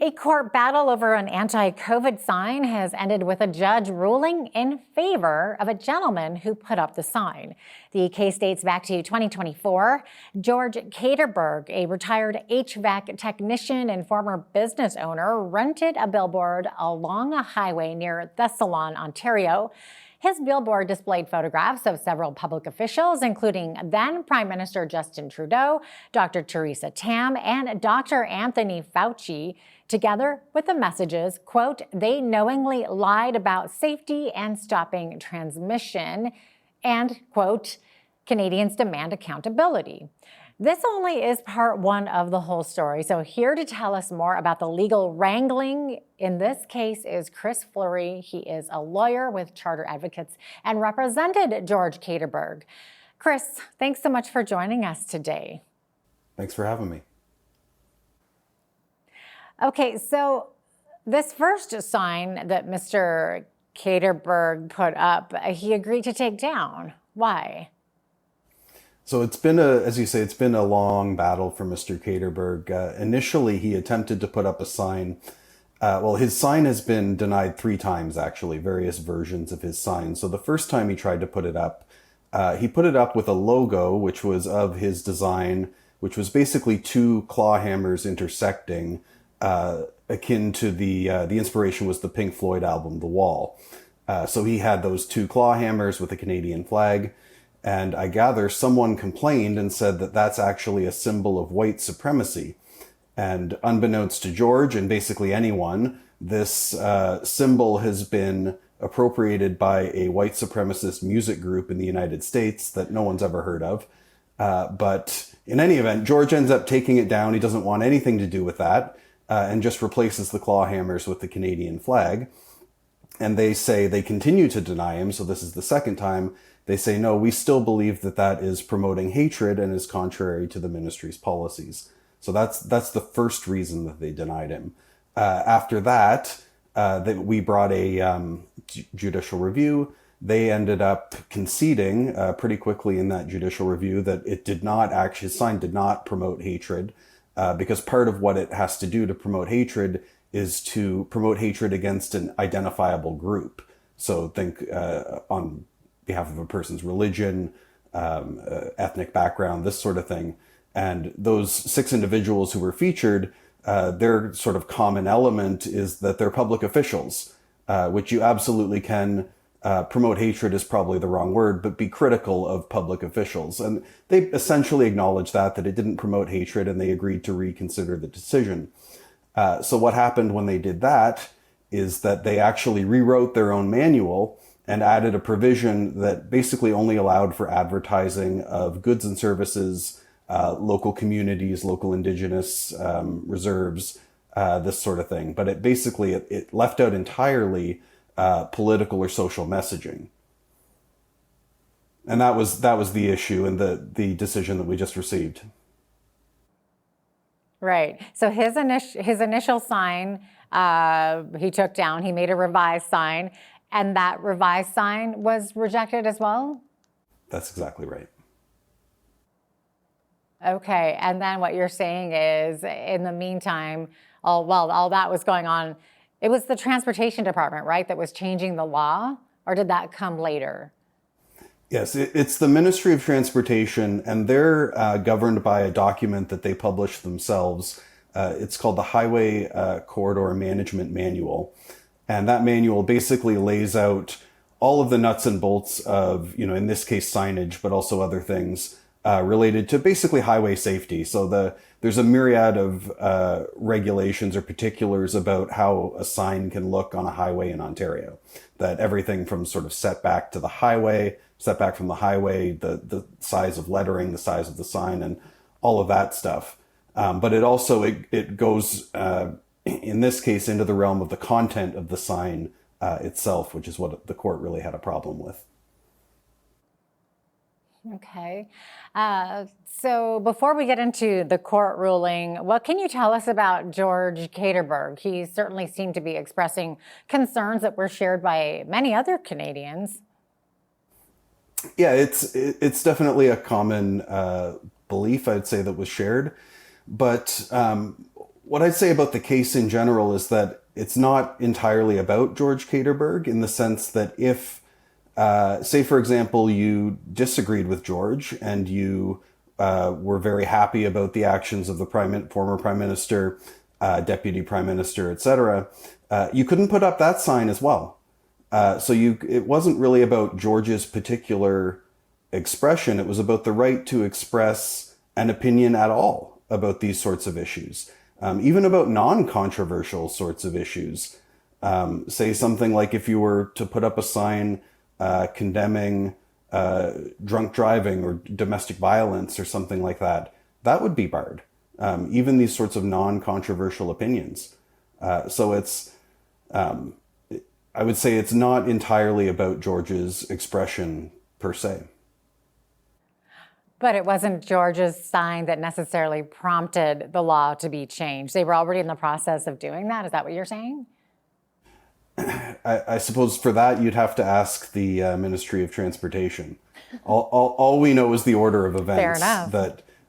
A court battle over an anti-COVID sign has ended with a judge ruling in favor of a gentleman who put up the sign. The case dates back to 2024. George Katerberg, a retired HVAC technician and former business owner, rented a billboard along a highway near Thessalon, Ontario. His billboard displayed photographs of several public officials, including then Prime Minister Justin Trudeau, Dr. Theresa Tam, and Dr. Anthony Fauci, together with the messages, quote, "They knowingly lied about safety and stopping transmission," and, quote, "Canadians demand accountability." This only is part one of the whole story. So here to tell us more about the legal wrangling in this case is Chris Fleury. He is a lawyer with Charter Advocates and represented George Katerberg. Chris, thanks so much for joining us today. Thanks for having me. Okay, so this first sign that Mr. Katerberg put up, he agreed to take down. Why? So it's been as you say, it's been a long battle for Mr. Katerberg. Initially, he attempted to put up a sign. His sign has been denied 3 times, actually, various versions of his sign. So the first time he tried to put it up, he put it up with a logo, which was of his design, which was basically 2 claw hammers intersecting, akin to the inspiration was the Pink Floyd album, The Wall. So he had those 2 claw hammers with the Canadian flag. And I gather someone complained and said that that's actually a symbol of white supremacy. And unbeknownst to George and basically anyone, this symbol has been appropriated by a white supremacist music group in the United States that no one's ever heard of. But in any event, George ends up taking it down. He doesn't want anything to do with that and just replaces the claw hammers with the Canadian flag. And they say they continue to deny him. So this is the second time. They say, no, we still believe that that is promoting hatred and is contrary to the ministry's policies. So that's the first reason that they denied him. After that, we brought a judicial review. They ended up conceding pretty quickly in that judicial review that it did not actually, his sign did not promote hatred, because part of what it has to do to promote hatred is to promote hatred against an identifiable group. So think on behalf of a person's religion, ethnic background, this sort of thing. And those 6 individuals who were featured, their sort of common element is that they're public officials, which you absolutely can promote hatred is probably the wrong word, but be critical of public officials. And they essentially acknowledged that it didn't promote hatred, and they agreed to reconsider the decision. So what happened when they did that is that they actually rewrote their own manual and added a provision that basically only allowed for advertising of goods and services, local communities, local indigenous reserves, this sort of thing. But it left out entirely political or social messaging. And that was the issue and the decision that we just received. Right. So his initial sign, he took down. He made a revised sign. And that revised sign was rejected as well? That's exactly right. Okay, and then what you're saying is, in the meantime, all that was going on, it was the Transportation Department, right, that was changing the law? Or did that come later? Yes, it's the Ministry of Transportation, and they're governed by a document that they publish themselves. It's called the Highway Corridor Management Manual. And that manual basically lays out all of the nuts and bolts of, in this case, signage, but also other things related to basically highway safety. So there's a myriad of regulations or particulars about how a sign can look on a highway in Ontario. That everything from sort of setback to the highway, setback from the highway, the size of lettering, the size of the sign, and all of that stuff. But it also, it goes in this case, into the realm of the content of the sign itself, which is what the court really had a problem with. Okay. So before we get into the court ruling, what can you tell us about George Katerberg? He certainly seemed to be expressing concerns that were shared by many other Canadians. Yeah, it's definitely a common belief, I'd say, that was shared. But what I'd say about the case in general is that it's not entirely about George Katerberg, in the sense that if, say, for example, you disagreed with George and you were very happy about the actions of the former prime minister, deputy prime minister, etc., you couldn't put up that sign as well. It wasn't really about George's particular expression. It was about the right to express an opinion at all about these sorts of issues, even about non-controversial sorts of issues. Say something like, if you were to put up a sign condemning drunk driving or domestic violence or something like that, that would be barred. Even these sorts of non-controversial opinions. I would say it's not entirely about George's expression per se. But it wasn't George's sign that necessarily prompted the law to be changed. They were already in the process of doing that. Is that what you're saying? I suppose for that, you'd have to ask the Ministry of Transportation. All we know is the order of events. Fair enough.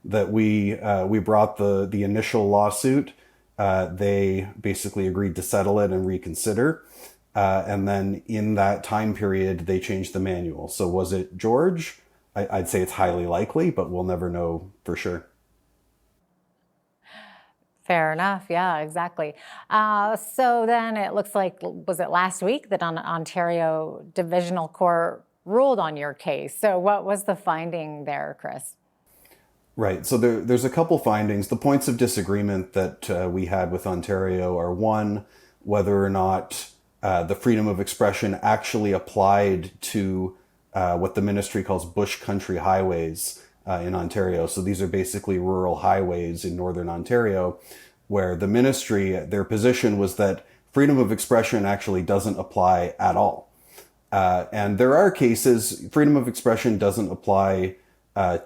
That we brought the initial lawsuit. They basically agreed to settle it and reconsider. And then in that time period, they changed the manual. So was it George? I'd say it's highly likely, but we'll never know for sure. Fair enough. Yeah, exactly. So then it looks like, was it last week that an Ontario Divisional Court ruled on your case? So what was the finding there, Chris? Right. So there's a couple findings. The points of disagreement that we had with Ontario are, one, whether or not the freedom of expression actually applied to what the ministry calls bush country highways in Ontario. So these are basically rural highways in northern Ontario, where the ministry, their position was that freedom of expression actually doesn't apply at all. And there are cases, freedom of expression doesn't apply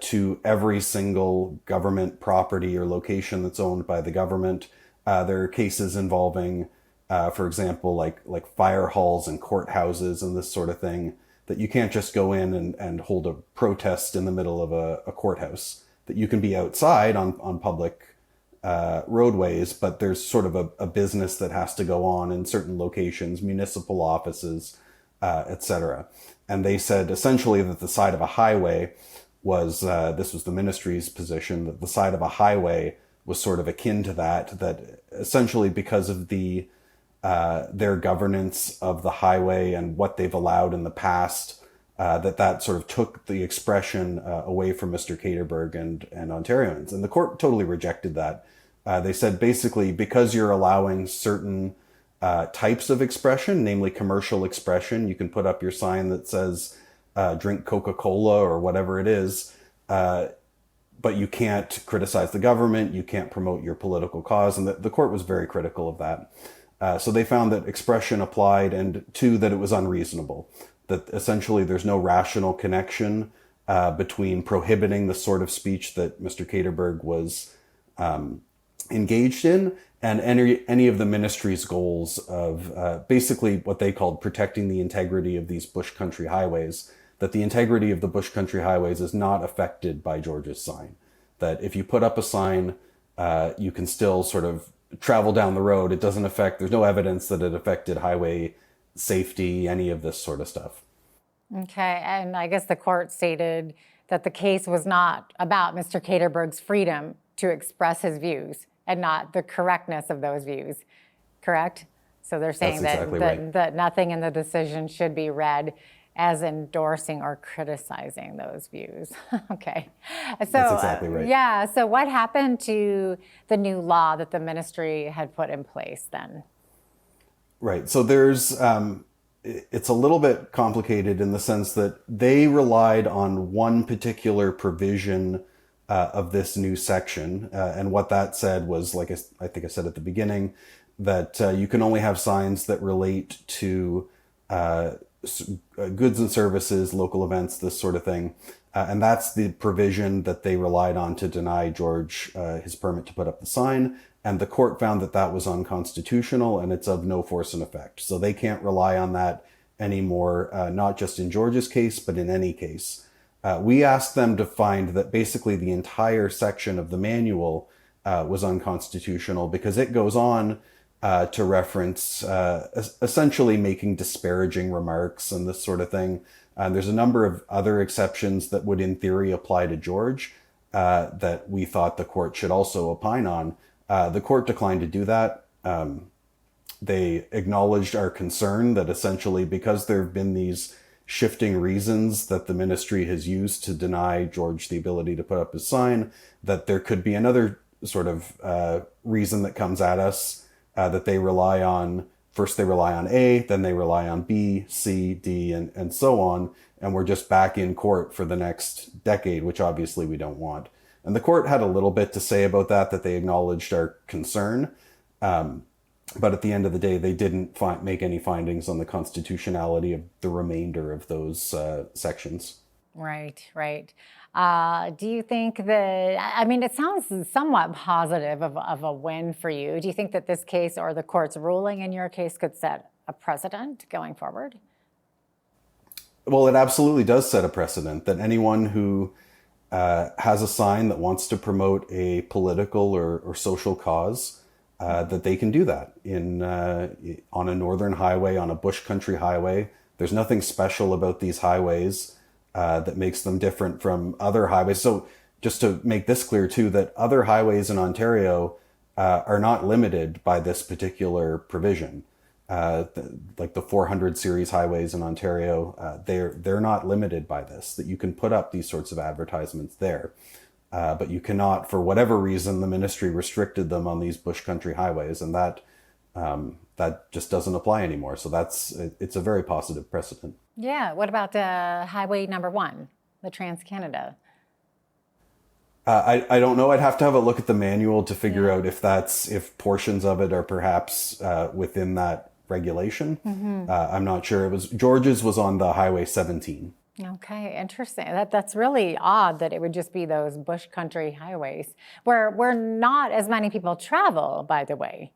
to every single government property or location that's owned by the government. There are cases involving, for example, like fire halls and courthouses and this sort of thing, that you can't just go in and hold a protest in the middle of a courthouse, that you can be outside on public roadways, but there's sort of a business that has to go on in certain locations, municipal offices, etc. And they said essentially that the side of a highway was, this was the ministry's position, that the side of a highway was sort of akin to that essentially because of their governance of the highway and what they've allowed in the past, that sort of took the expression away from Mr. Katerberg and Ontarians. And the court totally rejected that. They said basically, because you're allowing certain types of expression, namely commercial expression, you can put up your sign that says drink Coca-Cola or whatever it is, but you can't criticize the government, you can't promote your political cause. And the court was very critical of that. So they found that expression applied, and two, that it was unreasonable, that essentially there's no rational connection between prohibiting the sort of speech that Mr. Katerberg was engaged in and any of the ministry's goals of basically what they called protecting the integrity of these bush country highways, that the integrity of the bush country highways is not affected by George's sign, that if you put up a sign, you can still sort of travel down the road. It doesn't affect, there's no evidence that it affected highway safety, any of this sort of stuff. Okay, and I guess the court stated that the case was not about Mr. Katerberg's freedom to express his views and not the correctness of those views, correct? So they're saying That's that, exactly that, right. that nothing in the decision should be read as endorsing or criticizing those views. Okay. So, That's exactly right. Yeah, so what happened to the new law that the ministry had put in place then? Right. So it's a little bit complicated in the sense that they relied on one particular provision of this new section. And what that said was, like I think I said at the beginning, that you can only have signs that relate to goods and services, local events, this sort of thing. And that's the provision that they relied on to deny George his permit to put up the sign. And the court found that that was unconstitutional and it's of no force and effect. So they can't rely on that anymore, not just in George's case, but in any case. We asked them to find that basically the entire section of the manual was unconstitutional because it goes on to reference essentially making disparaging remarks and this sort of thing. There's a number of other exceptions that would in theory apply to George that we thought the court should also opine on. The court declined to do that. They acknowledged our concern that essentially because there have been these shifting reasons that the ministry has used to deny George the ability to put up his sign, that there could be another sort of reason that comes at us that they rely on. First they rely on A, then they rely on B, C, D, and so on. And we're just back in court for the next decade, which obviously we don't want. And the court had a little bit to say about that they acknowledged our concern. But at the end of the day, they didn't make any findings on the constitutionality of the remainder of those sections. Right, right. Do you think that, I mean, it sounds somewhat positive of a win for you. Do you think that this case or the court's ruling in your case could set a precedent going forward? Well, it absolutely does set a precedent that anyone who has a sign that wants to promote a political or social cause, that they can do that on a northern highway, on a bush country highway. There's nothing special about these highways that makes them different from other highways. So just to make this clear too, that other highways in Ontario are not limited by this particular provision. Like the 400 series highways in Ontario, they're not limited by this, that you can put up these sorts of advertisements there. But you cannot, for whatever reason, the ministry restricted them on these bush country highways, and that just doesn't apply anymore. So it's a very positive precedent. Yeah. What about Highway number 1, the Trans-Canada? I don't know. I'd have to have a look at the manual to figure out if portions of it are perhaps within that regulation. Mm-hmm. I'm not sure. George's was on the Highway 17. Okay, interesting. That's really odd that it would just be those bush country highways where not as many people travel, by the way.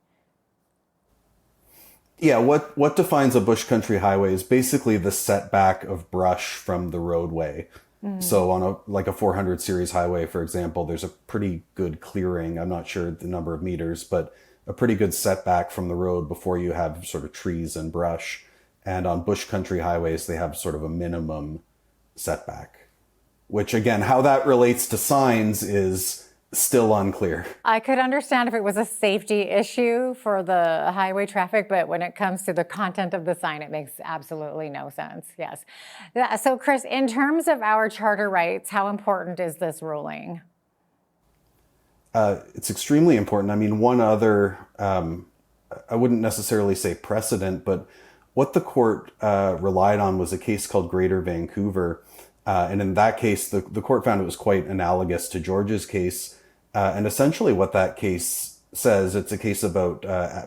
Yeah, what defines a bush country highway is basically the setback of brush from the roadway. Mm-hmm. So on a 400 series highway, for example, there's a pretty good clearing. I'm not sure the number of meters, but a pretty good setback from the road before you have sort of trees and brush. And on bush country highways, they have sort of a minimum setback, which again, how that relates to signs is still unclear. I could understand if it was a safety issue for the highway traffic, but when it comes to the content of the sign, it makes absolutely no sense. Yes. So Chris, in terms of our charter rights, how important is this ruling? It's extremely important. I mean, one other, I wouldn't necessarily say precedent, but what the court relied on was a case called Greater Vancouver. And in that case, the court found it was quite analogous to George's case. And essentially what that case says, it's a case about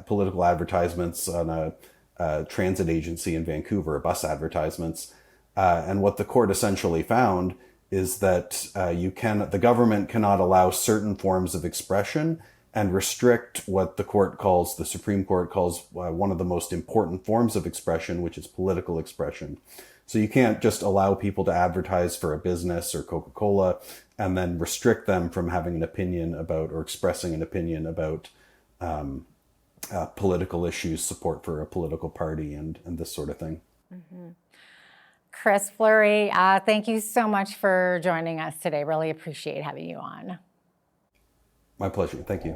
political advertisements on a transit agency in Vancouver, bus advertisements. And what the court essentially found is that the government cannot allow certain forms of expression and restrict what the Supreme Court calls one of the most important forms of expression, which is political expression. So you can't just allow people to advertise for a business or Coca-Cola and then restrict them from having an opinion about or expressing an opinion about political issues, support for a political party, and this sort of thing. Mm-hmm. Chris Fleury, thank you so much for joining us today. Really appreciate having you on. My pleasure. Thank you.